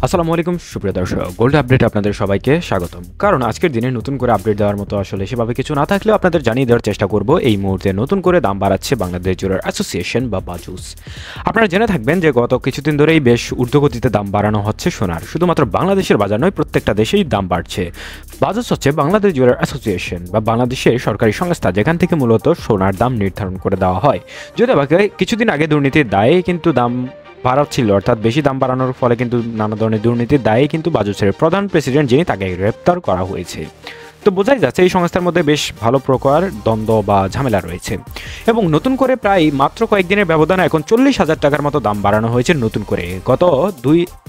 আসসালামু আলাইকুম সুপ্রিয় দর্শক, গোল্ড আপডেট আপনাদের সবাইকে স্বাগতম। কারণ আজকের দিনে নতুন করে আপডেট দেওয়ার মতো আসলে সেভাবে কিছু না থাকলেও আপনাদের জানিয়ে দেওয়ার চেষ্টা করব। এই মুহূর্তে নতুন করে দাম বাড়াচ্ছে বাংলাদেশ জুয়েলার অ্যাসোসিয়েশন বা বাজুস। আপনারা জেনে থাকবেন যে গত কিছুদিন ধরেই বেশ ঊর্ধ্বগতিতে দাম বাড়ানো হচ্ছে সোনার। শুধুমাত্র বাংলাদেশের বাজার নয়, প্রত্যেকটা দেশেই দাম বাড়ছে। বাজুস হচ্ছে বাংলাদেশ জুয়েলার অ্যাসোসিয়েশন বা বাংলাদেশের সরকারি সংস্থা, যেখান থেকে মূলত সোনার দাম নির্ধারণ করে দেওয়া হয়। যদি আবার কিছুদিন আগে দুর্নীতির দায়ে কিন্তু দাম বাড়াচ্ছিল, অর্থাৎ বেশি দাম বাড়ানোর ফলে কিন্তু নানা ধরনের দুর্নীতির দায়ে কিন্তু বাজুসের প্রধান প্রেসিডেন্ট যিনি, তাকে গ্রেপ্তার করা হয়েছে। তো বোঝাই যাচ্ছে এই সংস্থার মধ্যে বেশ ভালো প্রকার দ্বন্দ্ব বা ঝামেলা রয়েছে। এবং নতুন করে প্রায় মাত্র কয়েকদিনের ব্যবধানে এখন 40,000 টাকার মতো দাম বাড়ানো হয়েছে নতুন করে। গত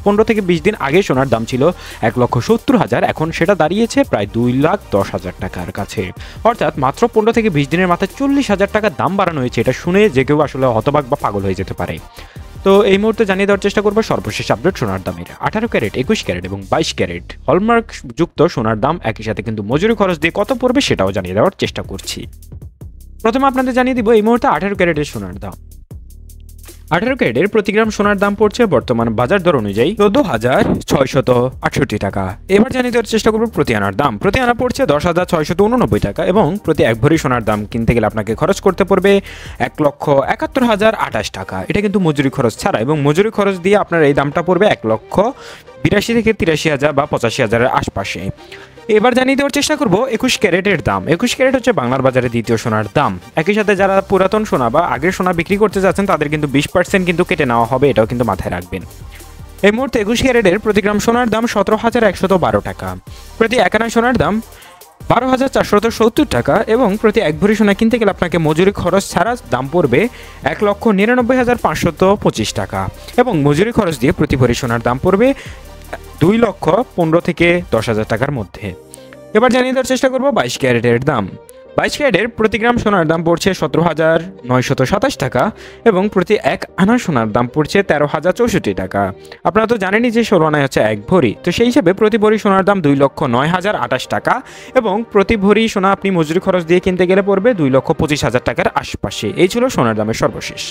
15 থেকে 20 দিন আগে সোনার দাম ছিল 1,70,000, এখন সেটা দাঁড়িয়েছে প্রায় 2,10,000 টাকার কাছে। অর্থাৎ মাত্র 15 থেকে 20 দিনের মাথায় 40,000 টাকার দাম বাড়ানো হয়েছে। এটা শুনে যে কেউ আসলে হতবাক বা পাগল হয়ে যেতে পারে। তো এই মুহূর্তে জানিয়ে দেওয়ার চেষ্টা করবো সর্বশেষ আপডেট সোনার দামের। 18 ক্যারেট, 21 ক্যারেট এবং 22 ক্যারেট হলমার্ক যুক্ত সোনার দাম একই সাথে কিন্তু মজুরি খরচ দিয়ে কত পড়বে সেটাও জানিয়ে দেওয়ার চেষ্টা করছি। প্রথমে আপনাদের জানিয়ে দিব এই মুহূর্তে 18 ক্যারেটের সোনার দাম। 18 ক্যারেটের প্রতি গ্রাম সোনার দাম পড়ছে বর্তমান বাজার দর অনুযায়ী 14,668 টাকা। এবার জানিয়ে দেওয়ার চেষ্টা করবো প্রতি আনার দাম। প্রতি আনা পড়ছে 10,689 টাকা এবং প্রতি এক ভরি সোনার দাম কিনতে গেলে আপনাকে খরচ করতে পড়বে 1,71,028 টাকা। এটা কিন্তু মজুরি খরচ ছাড়া, এবং মজুরি খরচ দিয়ে আপনার এই দামটা পড়বে 1,82,000 থেকে 83,000 বা 85,000-এর আশপাশে। এবার জানিয়ে দেওয়ার চেষ্টা করব 21 ক্যারেটের দাম। 21 ক্যারেট হচ্ছে বাংলার বাজারে দ্বিতীয় সোনার দাম। একই সাথে যারা পুরাতন সোনা বা আগের সোনা বিক্রি করতে যাচ্ছেন তাদের কিন্তু 20% কিন্তু কেটে নেওয়া হবে, এটাও কিন্তু মাথায় রাখবেন। এই মুহূর্তে 21 ক্যারেটের প্রতি গ্রাম সোনার দাম 17,112 টাকা। প্রতি এক আনা সোনার দাম 12,470 টাকা এবং প্রতি এক ভরি সোনা কিনতে গেলে আপনাকে মজুরি খরচ ছাড়া দাম পড়বে 1,99,525 টাকা এবং মজুরি খরচ দিয়ে প্রতি ভরি সোনার দাম পড়বে 2,15,000 থেকে 10,000 টাকার মধ্যে। এবার জানিয়ে দেওয়ার চেষ্টা করবো 22 ক্যারেটের দাম। 22 ক্যারেটের প্রতি গ্রাম সোনার দাম পড়ছে 17,927 টাকা এবং প্রতি এক আনা সোনার দাম পড়ছে 13,064 টাকা। আপনারা তো জানেনই যে 16 আনায় হচ্ছে এক ভরি, তো সেই হিসাবে প্রতি ভরি সোনার দাম 2,09,028 টাকা এবং প্রতি ভরি সোনা আপনি মজুরি খরচ দিয়ে কিনতে গেলে পড়বে 2,25,000 টাকার আশপাশে। এই ছিল সোনার দামের সর্বশেষ।